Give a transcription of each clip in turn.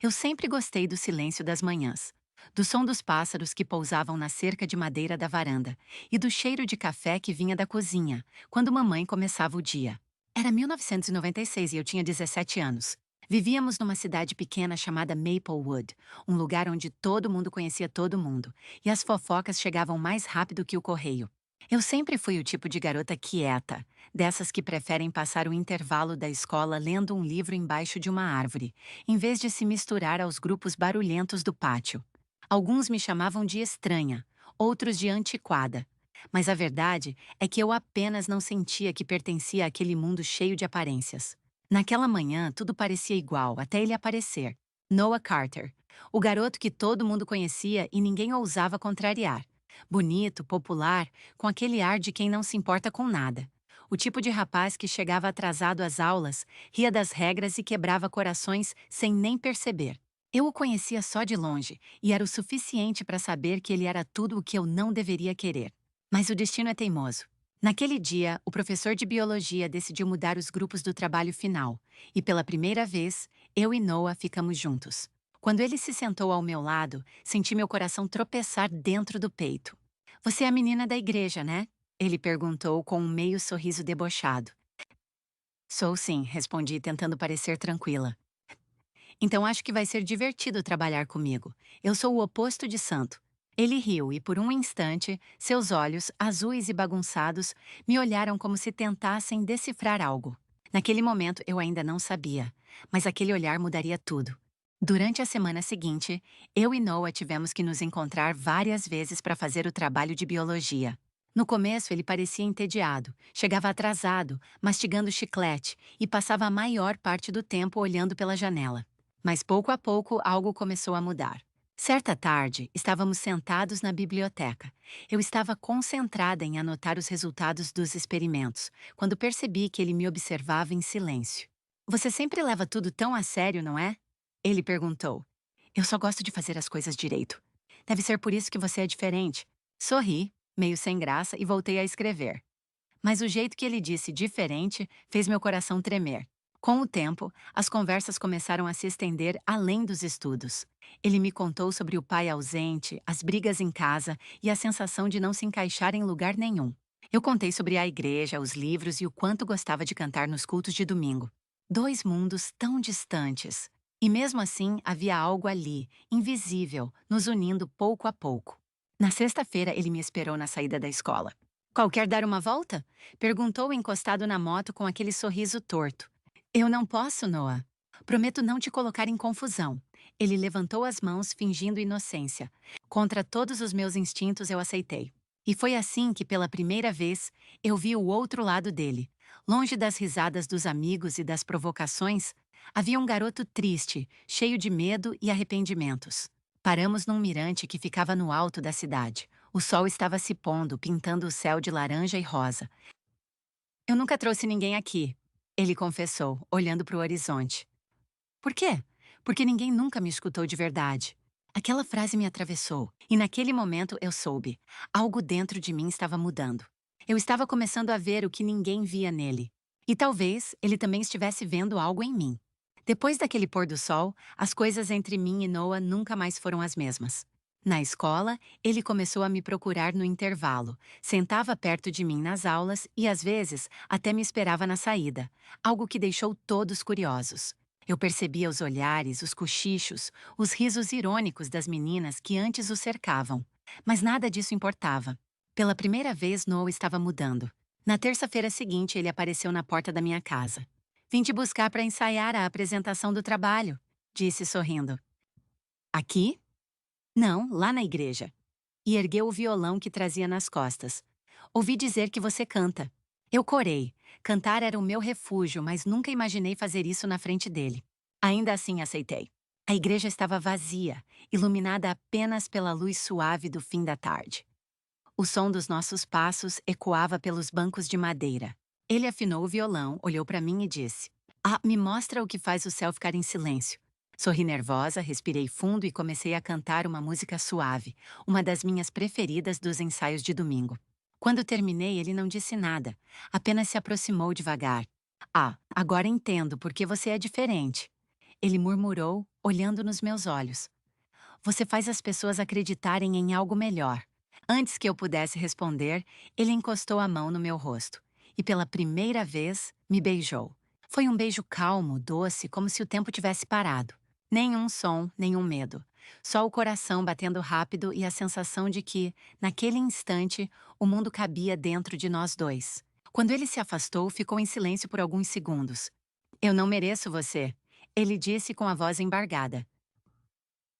Eu sempre gostei do silêncio das manhãs, do som dos pássaros que pousavam na cerca de madeira da varanda e do cheiro de café que vinha da cozinha, quando mamãe começava o dia. Era 1996 e eu tinha 17 anos. Vivíamos numa cidade pequena chamada Maplewood, um lugar onde todo mundo conhecia todo mundo, e as fofocas chegavam mais rápido que o correio. Eu sempre fui o tipo de garota quieta, dessas que preferem passar o intervalo da escola lendo um livro embaixo de uma árvore, em vez de se misturar aos grupos barulhentos do pátio. Alguns me chamavam de estranha, outros de antiquada. Mas a verdade é que eu apenas não sentia que pertencia àquele mundo cheio de aparências. Naquela manhã, tudo parecia igual, até ele aparecer. Noah Carter, o garoto que todo mundo conhecia e ninguém ousava contrariar. Bonito, popular, com aquele ar de quem não se importa com nada. O tipo de rapaz que chegava atrasado às aulas, ria das regras e quebrava corações sem nem perceber. Eu o conhecia só de longe, e era o suficiente para saber que ele era tudo o que eu não deveria querer. Mas o destino é teimoso. Naquele dia, o professor de biologia decidiu mudar os grupos do trabalho final, e pela primeira vez, eu e Noah ficamos juntos. Quando ele se sentou ao meu lado, senti meu coração tropeçar dentro do peito. Você é a menina da igreja, né? Ele perguntou com um meio sorriso debochado. Sou sim, respondi, tentando parecer tranquila. Então acho que vai ser divertido trabalhar comigo. Eu sou o oposto de santo. Ele riu e, por um instante, seus olhos, azuis e bagunçados, me olharam como se tentassem decifrar algo. Naquele momento eu ainda não sabia, mas aquele olhar mudaria tudo. Durante a semana seguinte, eu e Noah tivemos que nos encontrar várias vezes para fazer o trabalho de biologia. No começo ele parecia entediado, chegava atrasado, mastigando chiclete e passava a maior parte do tempo olhando pela janela. Mas pouco a pouco algo começou a mudar. Certa tarde, estávamos sentados na biblioteca. Eu estava concentrada em anotar os resultados dos experimentos, quando percebi que ele me observava em silêncio. Você sempre leva tudo tão a sério, não é? Ele perguntou. Eu só gosto de fazer as coisas direito. Deve ser por isso que você é diferente. Sorri, meio sem graça, e voltei a escrever. Mas o jeito que ele disse diferente fez meu coração tremer. Com o tempo, as conversas começaram a se estender além dos estudos. Ele me contou sobre o pai ausente, as brigas em casa e a sensação de não se encaixar em lugar nenhum. Eu contei sobre a igreja, os livros e o quanto gostava de cantar nos cultos de domingo. Dois mundos tão distantes. E mesmo assim, havia algo ali, invisível, nos unindo pouco a pouco. Na sexta-feira, ele me esperou na saída da escola. Qual quer dar uma volta? Perguntou encostado na moto com aquele sorriso torto. Eu não posso, Noah. Prometo não te colocar em confusão. Ele levantou as mãos fingindo inocência. Contra todos os meus instintos eu aceitei. E foi assim que, pela primeira vez, eu vi o outro lado dele. Longe das risadas dos amigos e das provocações, havia um garoto triste, cheio de medo e arrependimentos. Paramos num mirante que ficava no alto da cidade. O sol estava se pondo, pintando o céu de laranja e rosa. Eu nunca trouxe ninguém aqui, ele confessou, olhando para o horizonte. Por quê? Porque ninguém nunca me escutou de verdade. Aquela frase me atravessou, e naquele momento eu soube. Algo dentro de mim estava mudando. Eu estava começando a ver o que ninguém via nele. E talvez ele também estivesse vendo algo em mim. Depois daquele pôr do sol, as coisas entre mim e Noah nunca mais foram as mesmas. Na escola, ele começou a me procurar no intervalo, sentava perto de mim nas aulas e, às vezes, até me esperava na saída, algo que deixou todos curiosos. Eu percebia os olhares, os cochichos, os risos irônicos das meninas que antes o cercavam. Mas nada disso importava. Pela primeira vez, Noah estava mudando. Na terça-feira seguinte, ele apareceu na porta da minha casa. Vim te buscar para ensaiar a apresentação do trabalho, disse sorrindo. Aqui? Não, lá na igreja. E ergueu o violão que trazia nas costas. Ouvi dizer que você canta. Eu corei. Cantar era o meu refúgio, mas nunca imaginei fazer isso na frente dele. Ainda assim aceitei. A igreja estava vazia, iluminada apenas pela luz suave do fim da tarde. O som dos nossos passos ecoava pelos bancos de madeira. Ele afinou o violão, olhou para mim e disse: Ah, me mostra o que faz o céu ficar em silêncio. Sorri nervosa, respirei fundo e comecei a cantar uma música suave, uma das minhas preferidas dos ensaios de domingo. Quando terminei, ele não disse nada, apenas se aproximou devagar. Ah, agora entendo por que você é diferente. Ele murmurou, olhando nos meus olhos. Você faz as pessoas acreditarem em algo melhor. Antes que eu pudesse responder, ele encostou a mão no meu rosto e, pela primeira vez, me beijou. Foi um beijo calmo, doce, como se o tempo tivesse parado. Nenhum som, nenhum medo. Só o coração batendo rápido e a sensação de que, naquele instante, o mundo cabia dentro de nós dois. Quando ele se afastou, ficou em silêncio por alguns segundos. Eu não mereço você, ele disse com a voz embargada.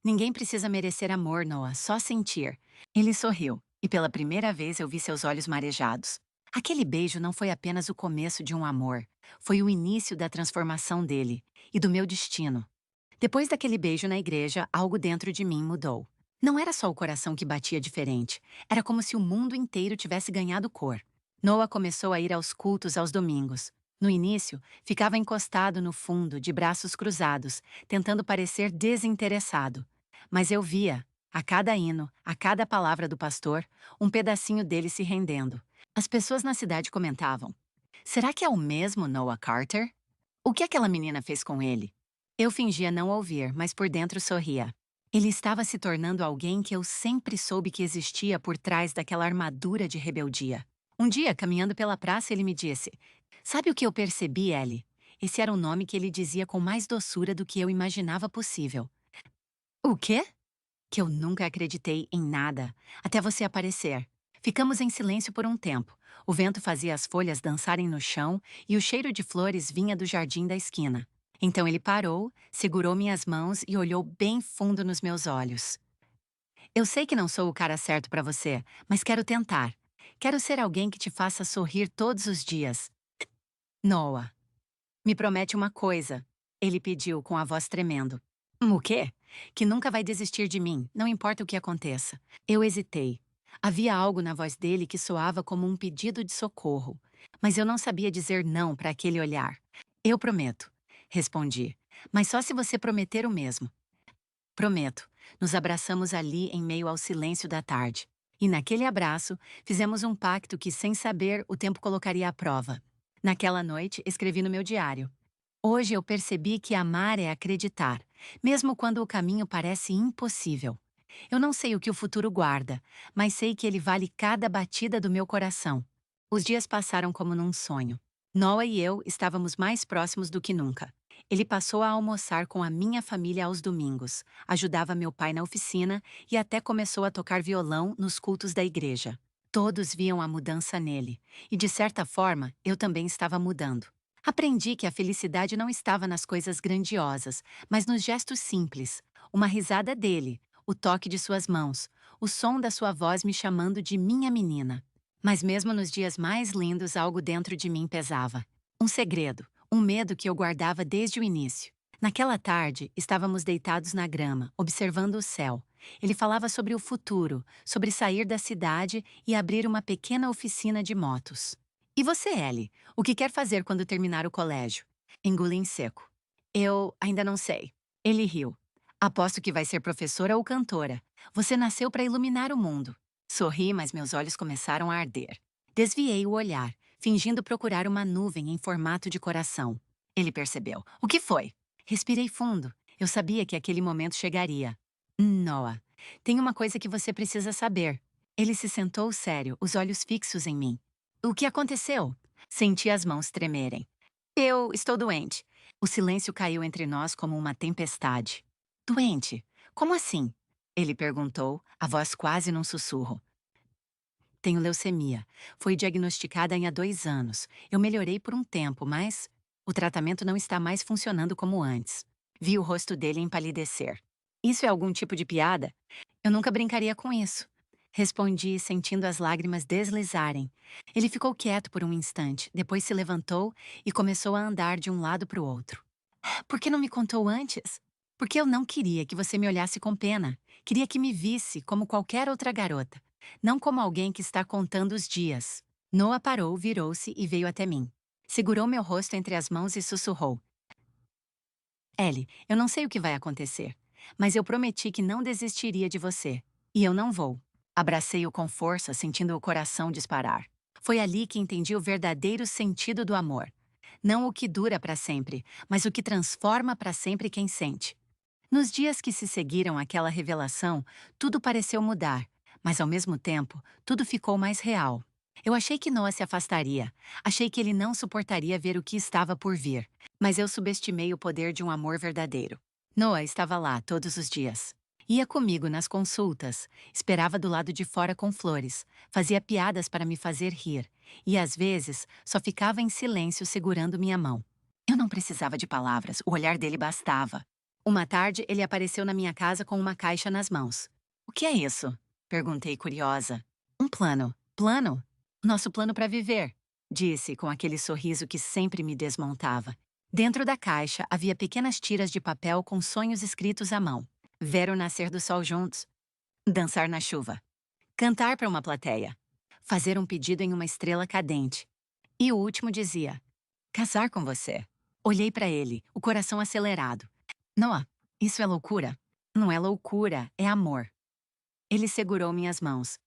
Ninguém precisa merecer amor, Noah, só sentir. Ele sorriu, e pela primeira vez eu vi seus olhos marejados. Aquele beijo não foi apenas o começo de um amor, foi o início da transformação dele e do meu destino. Depois daquele beijo na igreja, algo dentro de mim mudou. Não era só o coração que batia diferente, era como se o mundo inteiro tivesse ganhado cor. Noah começou a ir aos cultos aos domingos. No início, ficava encostado no fundo, de braços cruzados, tentando parecer desinteressado. Mas eu via, a cada hino, a cada palavra do pastor, um pedacinho dele se rendendo. As pessoas na cidade comentavam: será que é o mesmo Noah Carter? O que aquela menina fez com ele? Eu fingia não ouvir, mas por dentro sorria. Ele estava se tornando alguém que eu sempre soube que existia por trás daquela armadura de rebeldia. Um dia, caminhando pela praça, ele me disse: sabe o que eu percebi, Ellie? Esse era o nome que ele dizia com mais doçura do que eu imaginava possível. O quê? Que eu nunca acreditei em nada, até você aparecer. Ficamos em silêncio por um tempo. O vento fazia as folhas dançarem no chão e o cheiro de flores vinha do jardim da esquina. Então ele parou, segurou minhas mãos e olhou bem fundo nos meus olhos. Eu sei que não sou o cara certo para você, mas quero tentar. Quero ser alguém que te faça sorrir todos os dias. Noah, me promete uma coisa, ele pediu com a voz tremendo. O quê? Que nunca vai desistir de mim, não importa o que aconteça. Eu hesitei. Havia algo na voz dele que soava como um pedido de socorro, mas eu não sabia dizer não para aquele olhar. Eu prometo, respondi, mas só se você prometer o mesmo. Prometo. Nos abraçamos ali em meio ao silêncio da tarde. E naquele abraço, fizemos um pacto que, sem saber, o tempo colocaria à prova. Naquela noite, escrevi no meu diário: hoje eu percebi que amar é acreditar, mesmo quando o caminho parece impossível. Eu não sei o que o futuro guarda, mas sei que ele vale cada batida do meu coração. Os dias passaram como num sonho. Noah e eu estávamos mais próximos do que nunca. Ele passou a almoçar com a minha família aos domingos, ajudava meu pai na oficina e até começou a tocar violão nos cultos da igreja. Todos viam a mudança nele, e de certa forma, eu também estava mudando. Aprendi que a felicidade não estava nas coisas grandiosas, mas nos gestos simples. Uma risada dele, o toque de suas mãos, o som da sua voz me chamando de minha menina. Mas mesmo nos dias mais lindos, algo dentro de mim pesava. Um segredo, um medo que eu guardava desde o início. Naquela tarde, estávamos deitados na grama, observando o céu. Ele falava sobre o futuro, sobre sair da cidade e abrir uma pequena oficina de motos. E você, Ellie? O que quer fazer quando terminar o colégio? Engoli em seco. Eu ainda não sei. Ele riu. Aposto que vai ser professora ou cantora. Você nasceu para iluminar o mundo. Sorri, mas meus olhos começaram a arder. Desviei o olhar, fingindo procurar uma nuvem em formato de coração. Ele percebeu. O que foi? Respirei fundo. Eu sabia que aquele momento chegaria. Noah, tem uma coisa que você precisa saber. Ele se sentou sério, os olhos fixos em mim. O que aconteceu? Senti as mãos tremerem. Eu estou doente. O silêncio caiu entre nós como uma tempestade. Doente? Como assim? Ele perguntou, a voz quase num sussurro. Tenho leucemia. Foi diagnosticada há 2 anos. Eu melhorei por um tempo, mas o tratamento não está mais funcionando como antes. Vi o rosto dele empalidecer. Isso é algum tipo de piada? Eu nunca brincaria com isso. Respondi, sentindo as lágrimas deslizarem. Ele ficou quieto por um instante, depois se levantou e começou a andar de um lado para o outro. Por que não me contou antes? Porque eu não queria que você me olhasse com pena. Queria que me visse como qualquer outra garota, não como alguém que está contando os dias. Noah parou, virou-se e veio até mim. Segurou meu rosto entre as mãos e sussurrou. Ellie, eu não sei o que vai acontecer, mas eu prometi que não desistiria de você. E eu não vou. Abracei-o com força, sentindo o coração disparar. Foi ali que entendi o verdadeiro sentido do amor. Não o que dura para sempre, mas o que transforma para sempre quem sente. Nos dias que se seguiram àquela revelação, tudo pareceu mudar, mas ao mesmo tempo, tudo ficou mais real. Eu achei que Noah se afastaria, achei que ele não suportaria ver o que estava por vir, mas eu subestimei o poder de um amor verdadeiro. Noah estava lá todos os dias. Ia comigo nas consultas, esperava do lado de fora com flores, fazia piadas para me fazer rir, e às vezes só ficava em silêncio segurando minha mão. Eu não precisava de palavras, o olhar dele bastava. Uma tarde, ele apareceu na minha casa com uma caixa nas mãos. O que é isso? Perguntei curiosa. Um plano. Plano? Nosso plano para viver, disse com aquele sorriso que sempre me desmontava. Dentro da caixa havia pequenas tiras de papel com sonhos escritos à mão. Ver o nascer do sol juntos. Dançar na chuva. Cantar para uma plateia. Fazer um pedido em uma estrela cadente. E o último dizia: casar com você. Olhei para ele, o coração acelerado. Noah, isso é loucura? Não é loucura, é amor. Ele segurou minhas mãos.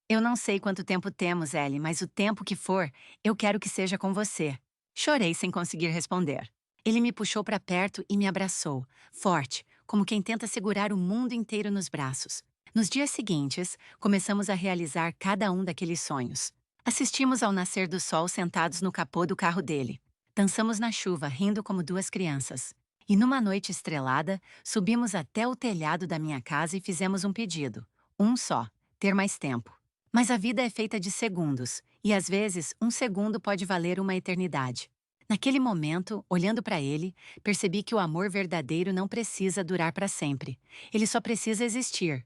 Eu não sei quanto tempo temos, Ellie, mas o tempo que for, eu quero que seja com você. Chorei sem conseguir responder. Ele me puxou para perto e me abraçou, forte, como quem tenta segurar o mundo inteiro nos braços. Nos dias seguintes, começamos a realizar cada um daqueles sonhos. Assistimos ao nascer do sol sentados no capô do carro dele. Dançamos na chuva, rindo como duas crianças. E numa noite estrelada, subimos até o telhado da minha casa e fizemos um pedido. Um só: ter mais tempo. Mas a vida é feita de segundos, e às vezes um segundo pode valer uma eternidade. Naquele momento, olhando para ele, percebi que o amor verdadeiro não precisa durar para sempre. Ele só precisa existir.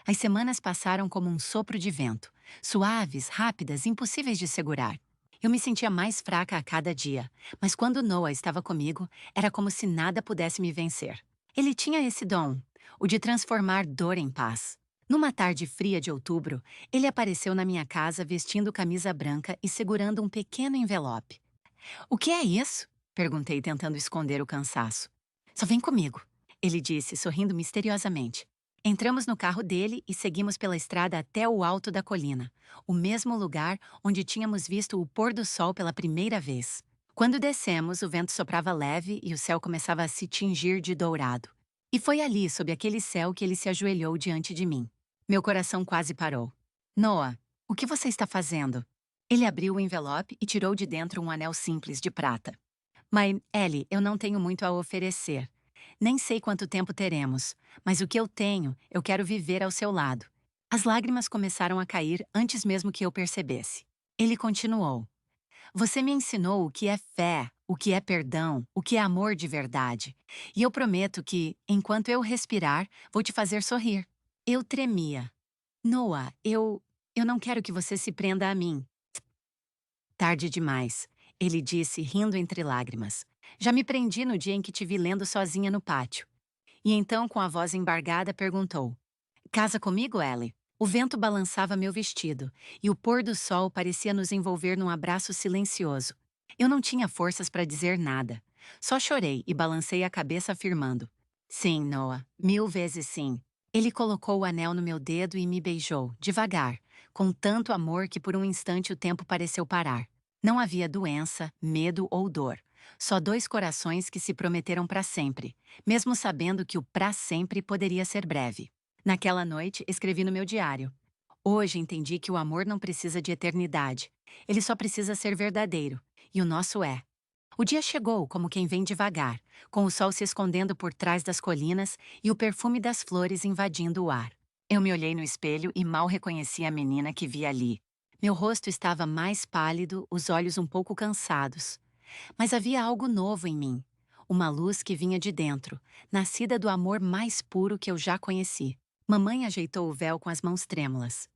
As semanas passaram como um sopro de vento, suaves, rápidas, impossíveis de segurar. Eu me sentia mais fraca a cada dia, mas quando Noah estava comigo, era como se nada pudesse me vencer. Ele tinha esse dom, o de transformar dor em paz. Numa tarde fria de outubro, ele apareceu na minha casa vestindo camisa branca e segurando um pequeno envelope. O que é isso? Perguntei, tentando esconder o cansaço. Só vem comigo, ele disse, sorrindo misteriosamente. Entramos no carro dele e seguimos pela estrada até o alto da colina, o mesmo lugar onde tínhamos visto o pôr do sol pela primeira vez. Quando descemos, o vento soprava leve e o céu começava a se tingir de dourado. E foi ali, sob aquele céu, que ele se ajoelhou diante de mim. Meu coração quase parou. Noah, o que você está fazendo? Ele abriu o envelope e tirou de dentro um anel simples de prata. Mas, Ellie, eu não tenho muito a oferecer. Nem sei quanto tempo teremos, mas o que eu tenho, eu quero viver ao seu lado. As lágrimas começaram a cair antes mesmo que eu percebesse. Ele continuou. Você me ensinou o que é fé, o que é perdão, o que é amor de verdade. E eu prometo que, enquanto eu respirar, vou te fazer sorrir. Eu tremia. Noah, eu não quero que você se prenda a mim. Tarde demais, ele disse, rindo entre lágrimas. Já me prendi no dia em que te vi lendo sozinha no pátio. E então, com a voz embargada, perguntou: casa comigo, Ellie? O vento balançava meu vestido, e o pôr do sol parecia nos envolver num abraço silencioso. Eu não tinha forças para dizer nada. Só chorei e balancei a cabeça afirmando: sim, Noah, 1000 vezes sim. Ele colocou o anel no meu dedo e me beijou, devagar, com tanto amor que por um instante o tempo pareceu parar. Não havia doença, medo ou dor. Só dois corações que se prometeram para sempre, mesmo sabendo que o para sempre poderia ser breve. Naquela noite, escrevi no meu diário: hoje entendi que o amor não precisa de eternidade. Ele só precisa ser verdadeiro. E o nosso é. O dia chegou como quem vem devagar, com o sol se escondendo por trás das colinas e o perfume das flores invadindo o ar. Eu me olhei no espelho e mal reconheci a menina que vi ali. Meu rosto estava mais pálido, os olhos um pouco cansados. Mas havia algo novo em mim. Uma luz que vinha de dentro, nascida do amor mais puro que eu já conheci. Mamãe ajeitou o véu com as mãos trêmulas.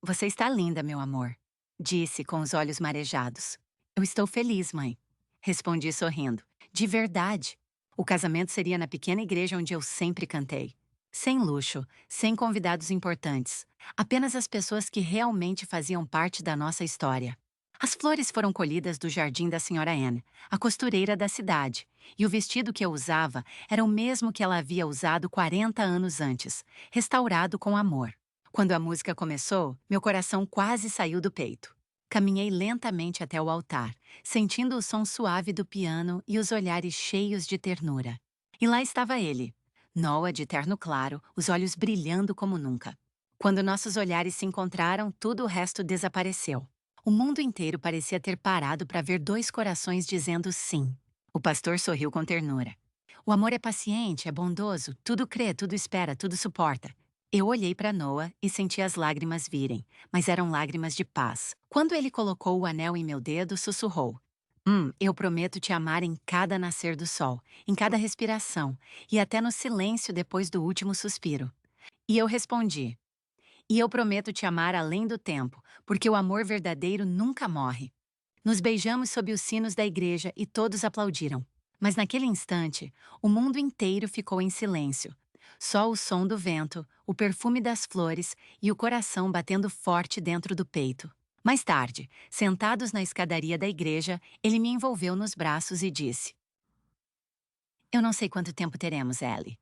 Você está linda, meu amor, disse com os olhos marejados. Eu estou feliz, mãe. Respondi sorrindo. De verdade. O casamento seria na pequena igreja onde eu sempre cantei. Sem luxo, sem convidados importantes. Apenas as pessoas que realmente faziam parte da nossa história. As flores foram colhidas do jardim da senhora Anne, a costureira da cidade, e o vestido que eu usava era o mesmo que ela havia usado 40 anos antes, restaurado com amor. Quando a música começou, meu coração quase saiu do peito. Caminhei lentamente até o altar, sentindo o som suave do piano e os olhares cheios de ternura. E lá estava ele, Noah de terno claro, os olhos brilhando como nunca. Quando nossos olhares se encontraram, tudo o resto desapareceu. O mundo inteiro parecia ter parado para ver dois corações dizendo sim. O pastor sorriu com ternura. O amor é paciente, é bondoso, tudo crê, tudo espera, tudo suporta. Eu olhei para Noah e senti as lágrimas virem, mas eram lágrimas de paz. Quando ele colocou o anel em meu dedo, sussurrou: eu prometo te amar em cada nascer do sol, em cada respiração e até no silêncio depois do último suspiro. E eu respondi: e eu prometo te amar além do tempo, porque o amor verdadeiro nunca morre. Nos beijamos sob os sinos da igreja e todos aplaudiram. Mas naquele instante, o mundo inteiro ficou em silêncio. Só o som do vento, o perfume das flores e o coração batendo forte dentro do peito. Mais tarde, sentados na escadaria da igreja, ele me envolveu nos braços e disse: Eu não sei quanto tempo teremos, Ellie.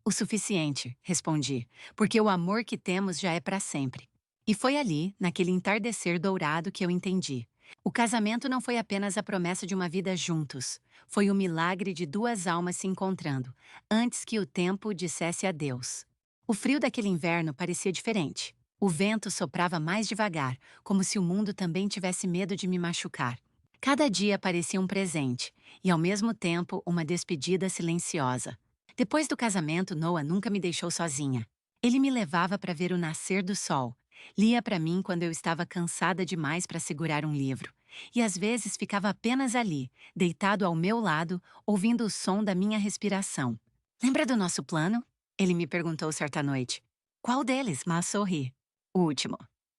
O suficiente, respondi, porque o amor que temos já é para sempre. E foi ali, naquele entardecer dourado, que eu entendi. O casamento não foi apenas a promessa de uma vida juntos. Foi o milagre de duas almas se encontrando, antes que o tempo dissesse adeus. O frio daquele inverno parecia diferente. O vento soprava mais devagar, como se o mundo também tivesse medo de me machucar. Cada dia parecia um presente, e ao mesmo tempo uma despedida silenciosa. Depois do casamento, Noah nunca me deixou sozinha. Ele me levava para ver o nascer do sol. Lia para mim quando eu estava cansada demais para segurar um livro. E às vezes ficava apenas ali, deitado ao meu lado, ouvindo o som da minha respiração. Lembra do nosso plano? Ele me perguntou certa noite. Qual deles? Mas sorri. O último.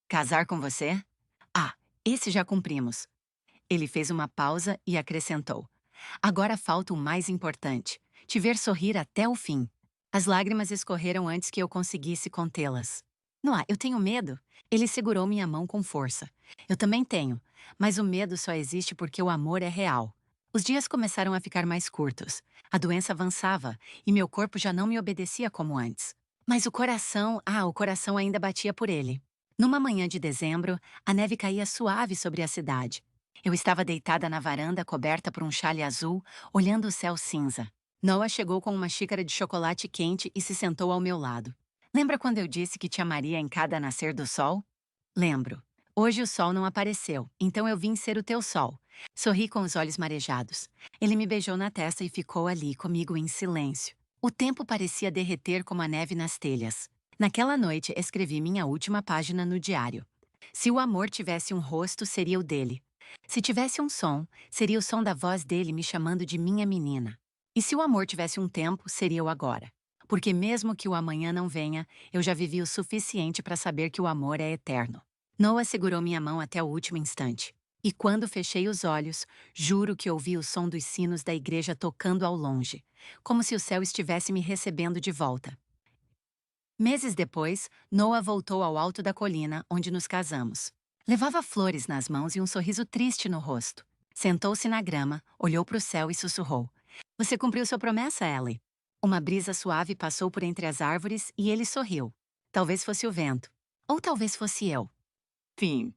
Casar com você? Ah, esse já cumprimos. Ele fez uma pausa e acrescentou: Agora falta o mais importante: te ver sorrir até o fim. As lágrimas escorreram antes que eu conseguisse contê-las. Noah, eu tenho medo. Ele segurou minha mão com força. Eu também tenho, mas o medo só existe porque o amor é real. Os dias começaram a ficar mais curtos. A doença avançava e meu corpo já não me obedecia como antes. Mas o coração ainda batia por ele. Numa manhã de dezembro, a neve caía suave sobre a cidade. Eu estava deitada na varanda coberta por um chale azul, olhando o céu cinza. Noah chegou com uma xícara de chocolate quente e se sentou ao meu lado. Lembra quando eu disse que te amaria em cada nascer do sol? Lembro. Hoje o sol não apareceu, então eu vim ser o teu sol. Sorri com os olhos marejados. Ele me beijou na testa e ficou ali comigo em silêncio. O tempo parecia derreter como a neve nas telhas. Naquela noite escrevi minha última página no diário. Se o amor tivesse um rosto, seria o dele. Se tivesse um som, seria o som da voz dele me chamando de minha menina. E se o amor tivesse um tempo, seria o agora. Porque mesmo que o amanhã não venha, eu já vivi o suficiente para saber que o amor é eterno. Noah segurou minha mão até o último instante. E quando fechei os olhos, juro que ouvi o som dos sinos da igreja tocando ao longe, como se o céu estivesse me recebendo de volta. Meses depois, Noah voltou ao alto da colina, onde nos casamos. Levava flores nas mãos e um sorriso triste no rosto. Sentou-se na grama, olhou para o céu e sussurrou: Você cumpriu sua promessa, Ellie. Uma brisa suave passou por entre as árvores e ele sorriu. Talvez fosse o vento. Ou talvez fosse eu. Fim.